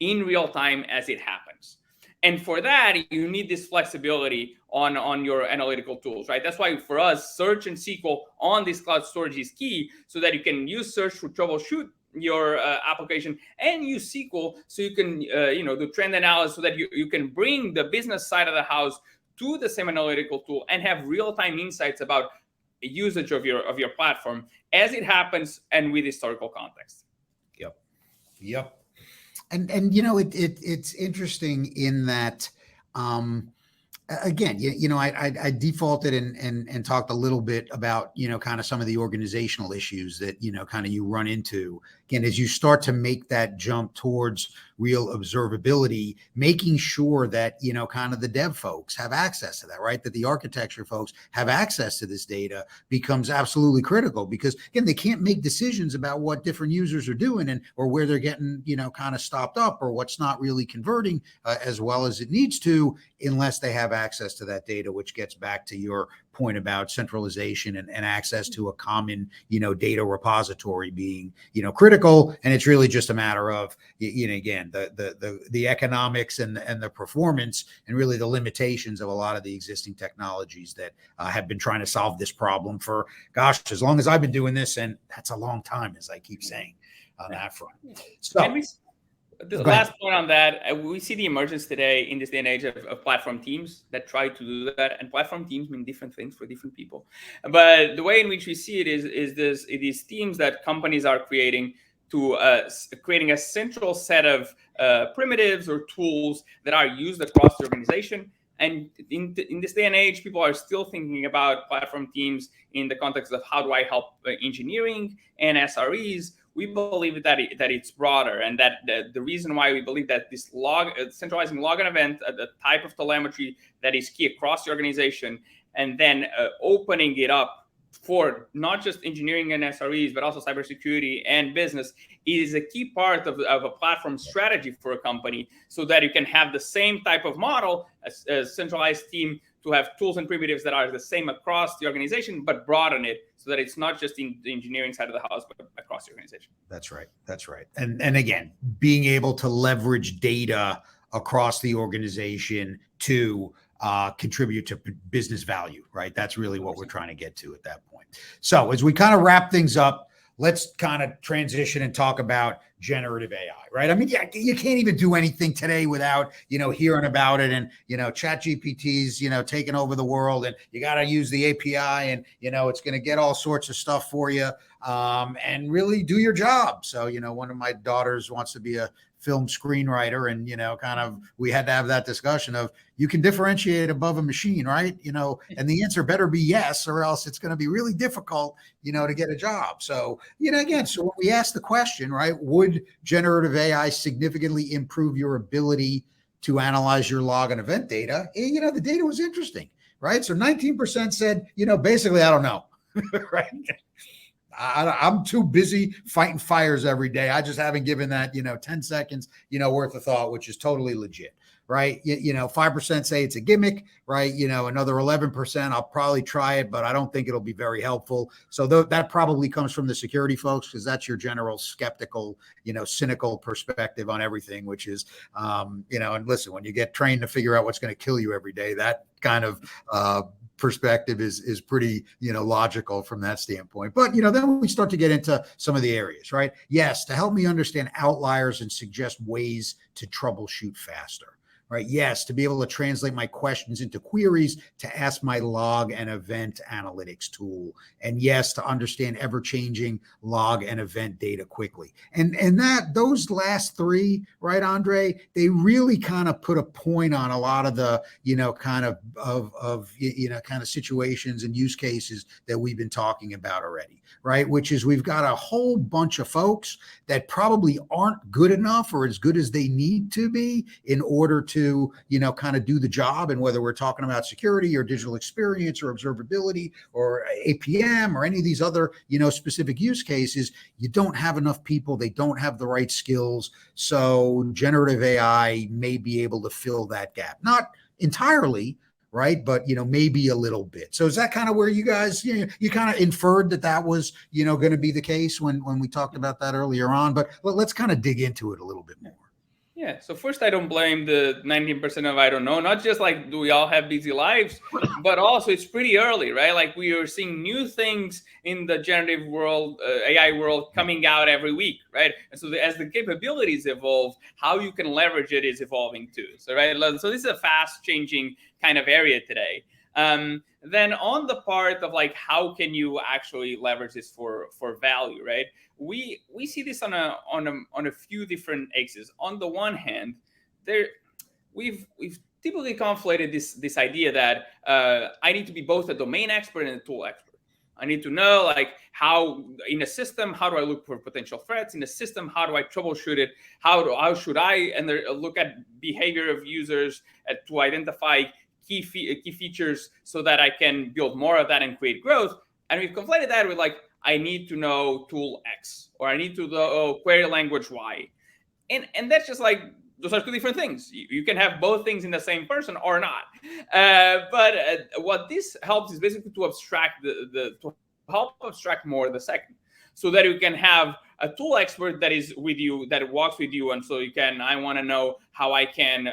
in real time as it happens. And for that, you need this flexibility on your analytical tools, right? That's why for us, search and SQL on this cloud storage is key, so that you can use search to troubleshoot your application, and use SQL so you can do trend analysis, so that you can bring the business side of the house to the same analytical tool and have real-time insights about usage of your platform as it happens and with historical context. Yep. And it's interesting in that, again, I defaulted and talked a little bit about, kind of some of the organizational issues that, kind of you run into, again, as you start to make that jump towards real observability, making sure that, kind of the dev folks have access to that, right? That the architecture folks have access to this data becomes absolutely critical, because again, they can't make decisions about what different users are doing or where they're getting, kind of stopped up, or what's not really converting as well as it needs to, unless they have access to that data, which gets back to your point about centralization and access to a common, data repository being, critical. And it's really just a matter of, again, the economics and the performance, and really the limitations of a lot of the existing technologies that have been trying to solve this problem for, gosh, as long as I've been doing this, and that's a long time, as I keep saying on that front. So, the last point on that, we see the emergence today in this day and age of platform teams that try to do that, and platform teams mean different things for different people. But the way in which we see it is these teams that companies are creating to creating a central set of primitives or tools that are used across the organization. And in this day and age, people are still thinking about platform teams in the context of how do I help engineering and SREs we believe that it's broader, and that the reason why we believe that this centralizing log and event, the type of telemetry that is key across the organization, and then opening it up for not just engineering and SREs, but also cybersecurity and business, is a key part of a platform strategy for a company, so that you can have the same type of model, a centralized team, to have tools and primitives that are the same across the organization, but broaden it so that it's not just in the engineering side of the house, but across the organization. That's right. That's right. And again, being able to leverage data across the organization to contribute to business value, right? That's really what we're trying to get to at that point. So as we kind of wrap things up, let's kind of transition and talk about generative AI, right? I mean, yeah, you can't even do anything today without, hearing about it, and, ChatGPT's, taking over the world, and you got to use the API, and, it's going to get all sorts of stuff for you, and really do your job. So, one of my daughters wants to be a film screenwriter, and we had to have that discussion of, you can differentiate above a machine, right? And the answer better be yes, or else it's going to be really difficult, to get a job. So, again, so when we ask the question, right, would generative AI significantly improve your ability to analyze your log and event data? The data was interesting, right? So 19% said, basically, I don't know, right? I'm too busy fighting fires every day. I just haven't given that, 10 seconds, worth of thought, which is totally legit, right? 5% say it's a gimmick, right? Another 11%, I'll probably try it, but I don't think it'll be very helpful. So that probably comes from the security folks, because that's your general skeptical, cynical perspective on everything, which is, and listen, when you get trained to figure out what's going to kill you every day, that kind of, perspective is pretty, logical from that standpoint. But, then we start to get into some of the areas, right? Yes, to help me understand outliers and suggest ways to troubleshoot faster, right? Yes, to be able to translate my questions into queries to ask my log and event analytics tool. And yes, to understand ever-changing log and event data quickly. And those last three, right, André, they really kind of put a point on a lot of the, kind of situations and use cases that we've been talking about already, right? Which is, we've got a whole bunch of folks that probably aren't good enough or as good as they need to be in order to, kind of do the job. And whether we're talking about security or digital experience or observability or APM or any of these other, specific use cases, you don't have enough people. They don't have the right skills. So generative AI may be able to fill that gap. Not entirely, right? But, maybe a little bit. So is that kind of where you guys, you kind of inferred that was, going to be the case when we talked about that earlier on, but let's kind of dig into it a little bit more. Yeah. So first, I don't blame the 19% of I don't know. Not just like, do we all have busy lives, but also it's pretty early, right? Like, we are seeing new things in the generative world, AI world, coming out every week, right? And so as the capabilities evolve, how you can leverage it is evolving too. So, right. So this is a fast changing kind of area today. Then on the part of like, how can you actually leverage this for value, right? We see this on a few different axes. On the one hand, we've typically conflated this idea that I need to be both a domain expert and a tool expert. I need to know, like, how in a system, how do I look for potential threats? In a system, how do I troubleshoot it? How should I look at behavior of users to identify key features so that I can build more of that and create growth? And we've conflated that with like, I need to know tool X, or I need to know query language Y. And that's just like, those are two different things. You can have both things in the same person or not. But what this helps is basically to abstract to help abstract more the second, so that you can have a tool expert that is with you, that walks with you. And so I want to know how I can,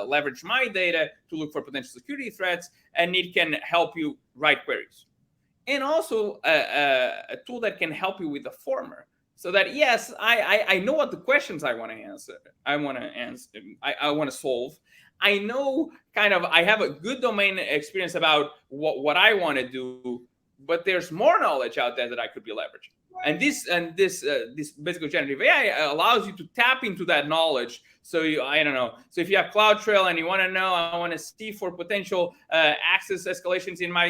leverage my data to look for potential security threats, and it can help you write queries. And also a tool that can help you with the former, so that, yes, I know what the questions I want to answer. I want to solve. I know I have a good domain experience about what I want to do, but there's more knowledge out there that I could be leveraging. And this basically generative AI allows you to tap into that knowledge. So I don't know. So if you have CloudTrail and you want to know, I want to see for potential access escalations in my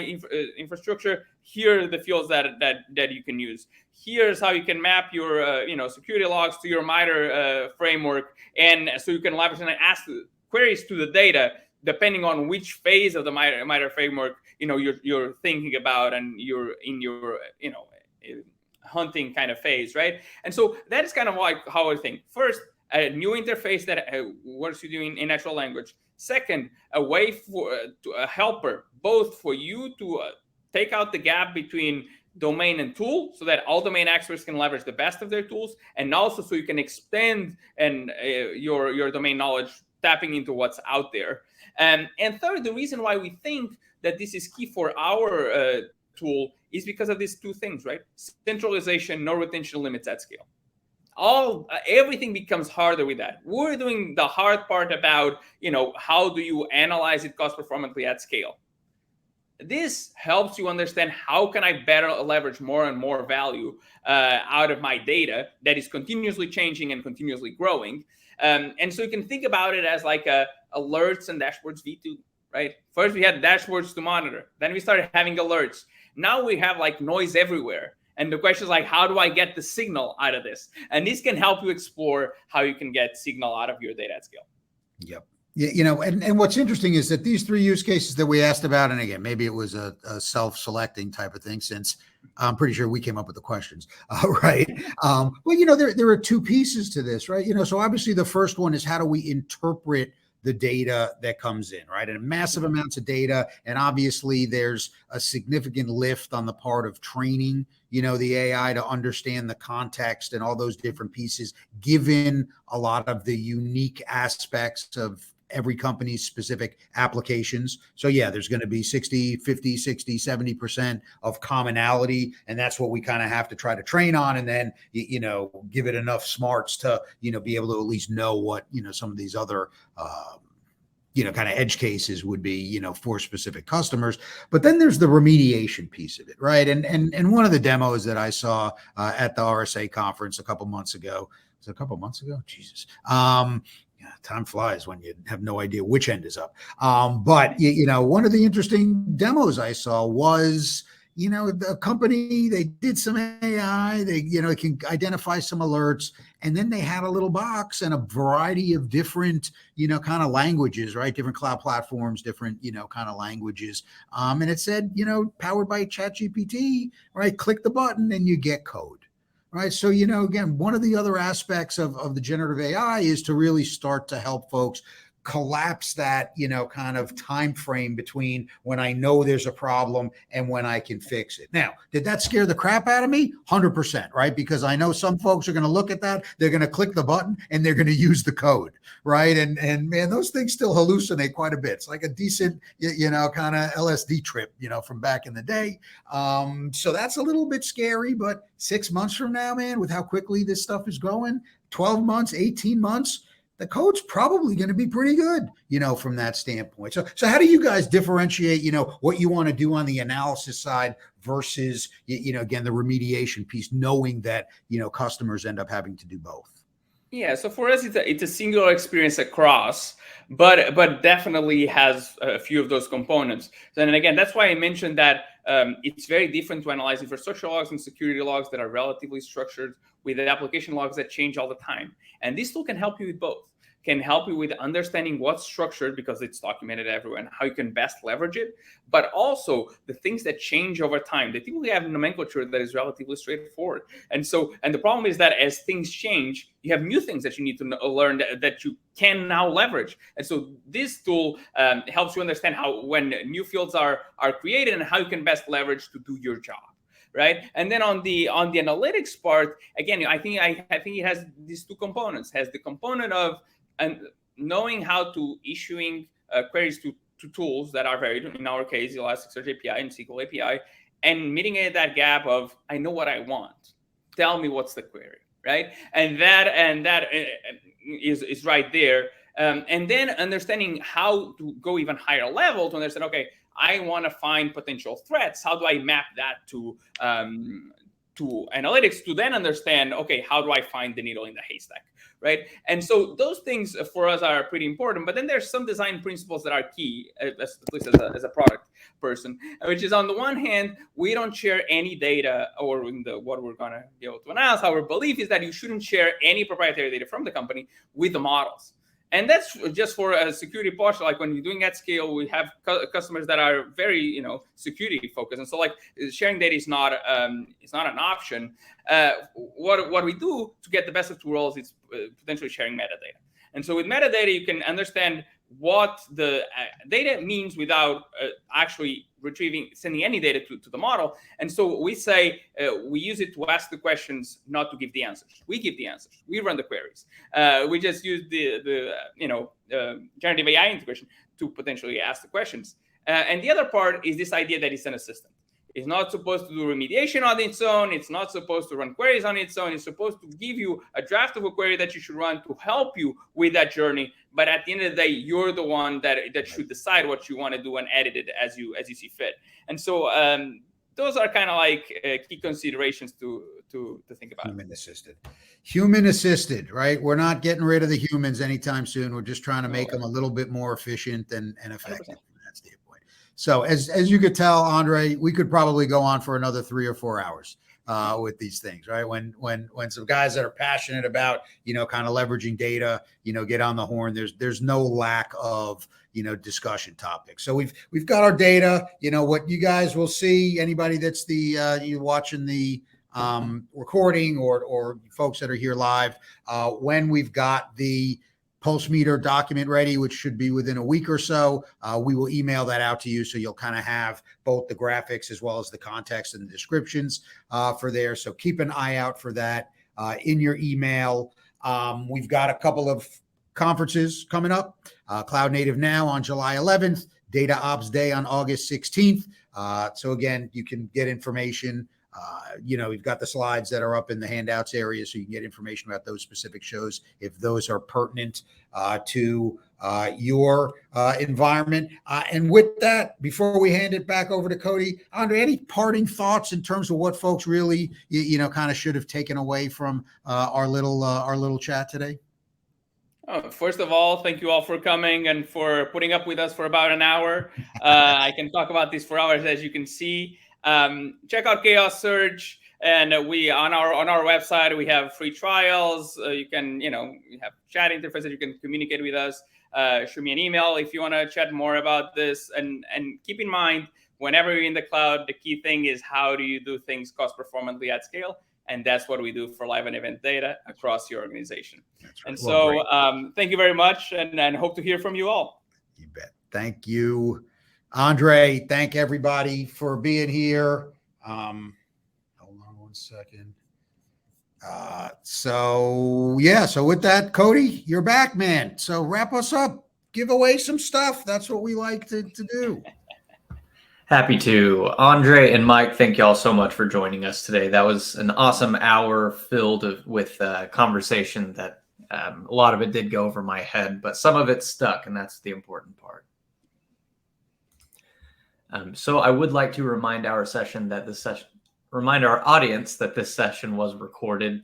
infrastructure, here are the fields that you can use. here's how you can map your security logs to your MITRE framework, and so you can leverage and ask queries to the data depending on which phase of the MITRE framework you're thinking about, and you're in your hunting kind of phase, right? And so that is kind of like how I think. First, a new interface that works with you in natural language. Second, a way for a helper, both for you to take out the gap between domain and tool, so that all domain experts can leverage the best of their tools, and also so you can extend your domain knowledge, tapping into what's out there. And third, the reason why we think that this is key for our tool is because of these two things, right? Centralization, no retention limits at scale. Everything becomes harder with that. We're doing the hard part about how do you analyze it cost performantly at scale. This helps you understand how can I better leverage more and more value out of my data that is continuously changing and continuously growing. And so you can think about it as like alerts and dashboards V2, right? First we had dashboards to monitor, then we started having alerts. Now we have like noise everywhere. And the question is like, how do I get the signal out of this? And this can help you explore how you can get signal out of your data at scale. Yep. Yeah, and what's interesting is that these three use cases that we asked about, and again, maybe it was a self-selecting type of thing, since I'm pretty sure we came up with the questions, right? Well, there are two pieces to this, right? So obviously the first one is, how do we interpret the data that comes in, right? And massive amounts of data. And obviously there's a significant lift on the part of training, the AI to understand the context and all those different pieces, given a lot of the unique aspects of every company's specific applications. So yeah, there's going to be 60, 50, 60, 70% of commonality. And that's what we kind of have to try to train on. And then, give it enough smarts to, be able to at least know what, some of these other, kind of edge cases would be, for specific customers. But then there's the remediation piece of it, right? And one of the demos that I saw at the RSA conference a couple months ago, was it a couple months ago? Jesus. Time flies when you have no idea which end is up. But one of the interesting demos I saw was, the company, they did some AI, they, can identify some alerts, and then they had a little box and a variety of different, kind of languages, right? Different cloud platforms, different, kind of languages. And it said, powered by ChatGPT, right? Click the button and you get code. Right. So, again, one of the other aspects of the generative AI is to really start to help folks collapse that, kind of time frame between when I know there's a problem and when I can fix it. Now, did that scare the crap out of me? 100%, right? Because I know some folks are going to look at that, they're going to click the button and they're going to use the code, right? And man, those things still hallucinate quite a bit. It's like a decent, kind of LSD trip, from back in the day. So that's a little bit scary, but 6 months from now, man, with how quickly this stuff is going, 12 months, 18 months, the code's probably going to be pretty good, from that standpoint. So how do you guys differentiate, what you want to do on the analysis side versus, again, the remediation piece, knowing that, customers end up having to do both? Yeah, so for us, it's a singular experience across, but definitely has a few of those components. And again, that's why I mentioned that it's very different to analyze infrastructure logs and security logs that are relatively structured with application logs that change all the time. And this tool can help you with both. Can help you with understanding what's structured because it's documented everywhere and how you can best leverage it, but also the things that change over time. They typically have nomenclature that is relatively straightforward. And the problem is that as things change, you have new things that you need to learn that you can now leverage. And so this tool helps you understand how, when new fields are created, and how you can best leverage to do your job. Right, and then on the analytics part, again, I think it has these two components. It has the component of knowing how to issuing queries to tools that are varied. In our case, Elasticsearch API and SQL API, and mitigate that gap of, I know what I want. Tell me what's the query, right? And that is right there. And then understanding how to go even higher level to understand, okay, I want to find potential threats. How do I map that to to analytics to then understand, okay, how do I find the needle in the haystack, right? And so those things for us are pretty important. But then there's some design principles that are key, at least as a product person, which is on the one hand, we don't share any data, or in what we're going to be able to announce, our belief is that you shouldn't share any proprietary data from the company with the models. And that's just for a security posture. Like when you're doing at scale, we have customers that are very, security focused, and so like sharing data is not an option. What we do to get the best of two worlds is potentially sharing metadata. And so with metadata, you can understand what the data means without actually sending any data to the model. And so we say we use it to ask the questions, not to give the answers. We give the answers. We run the queries. We just use the generative AI integration to potentially ask the questions. And the other part is this idea that it's an assistant. It's not supposed to do remediation on its own. It's not supposed to run queries on its own. It's supposed to give you a draft of a query that you should run to help you with that journey. But at the end of the day, you're the one that should decide what you want to do and edit it as you see fit. And so those are kind of like key considerations to think about. Human assisted, right? We're not getting rid of the humans anytime soon. We're just trying to make them a little bit more efficient and effective. 100%. That's the point. So as you could tell, Andre, we could probably go on for another 3 or 4 hours with these things, right? When some guys that are passionate about, kind of leveraging data, get on the horn, there's no lack of, discussion topics. So we've got our data, what you guys will see, anybody that's you watching the recording or folks that are here live, when we've got the Pulse Meter document ready, which should be within a week or so, we will email that out to you. So you'll kind of have both the graphics as well as the context and the descriptions for there. So keep an eye out for that in your email. We've got a couple of conferences coming up. Cloud Native Now on July 11th, Data Ops Day on August 16th. So again, you can get information. We've got the slides that are up in the handouts area, so you can get information about those specific shows if those are pertinent to your environment. And with that, before we hand it back over to Cody, Andre, any parting thoughts in terms of what folks really, kind of should have taken away from our little chat today? First of all, thank you all for coming and for putting up with us for about an hour. I can talk about this for hours, as you can see. Check out ChaosSearch, and we on our website we have free trials. You can we have chat interfaces. You can communicate with us. Shoot me an email if you want to chat more about this. And keep in mind, whenever you're in the cloud, the key thing is how do you do things cost performantly at scale. And that's what we do for live and event data across your organization. That's right. And so thank you very much, and hope to hear from you all. You bet. Thank you, Andre. Thank everybody for being here. Hold on one second. So with that, Cody, you're back, man. So wrap us up. Give away some stuff. That's what we like to do. Happy to. Andre and Mike, thank you all so much for joining us today. That was an awesome hour filled with conversation that a lot of it did go over my head, but some of it stuck, and that's the important part. So I would like to remind our audience that this session was recorded.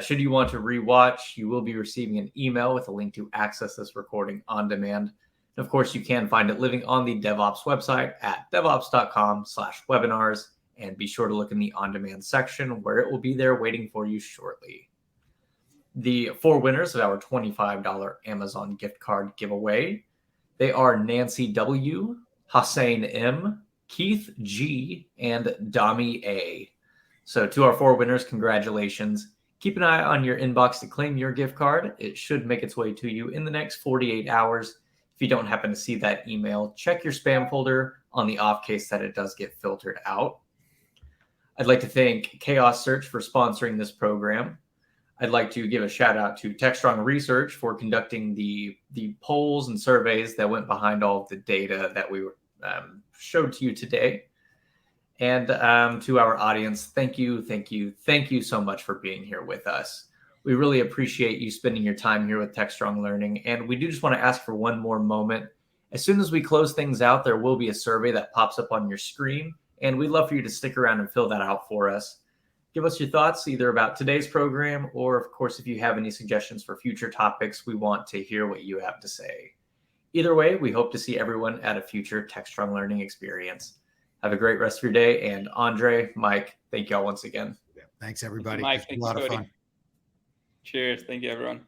Should you want to rewatch, you will be receiving an email with a link to access this recording on demand. Of course, you can find it living on the DevOps website at devops.com/webinars, and be sure to look in the on-demand section where it will be there waiting for you shortly. The 4 winners of our $25 Amazon gift card giveaway, they are Nancy W., Hossein M., Keith G., and Dami A. So to our 4 winners, congratulations. Keep an eye on your inbox to claim your gift card. It should make its way to you in the next 48 hours. If you don't happen to see that email, check your spam folder on the off case that it does get filtered out. I'd like to thank ChaosSearch for sponsoring this program. I'd like to give a shout out to Techstrong Research for conducting the polls and surveys that went behind all of the data that we showed to you today. And to our audience, thank you so much for being here with us. We really appreciate you spending your time here with Techstrong Learning. And we do just want to ask for one more moment. As soon as we close things out, there will be a survey that pops up on your screen. And we'd love for you to stick around and fill that out for us. Give us your thoughts either about today's program or, of course, if you have any suggestions for future topics, we want to hear what you have to say. Either way, we hope to see everyone at a future Techstrong Learning Experience. Have a great rest of your day. And André, Mike, thank you all once again. Thanks, everybody. Mike, It's thank a lot you, of Cody. fun. Cheers. Thank you, everyone.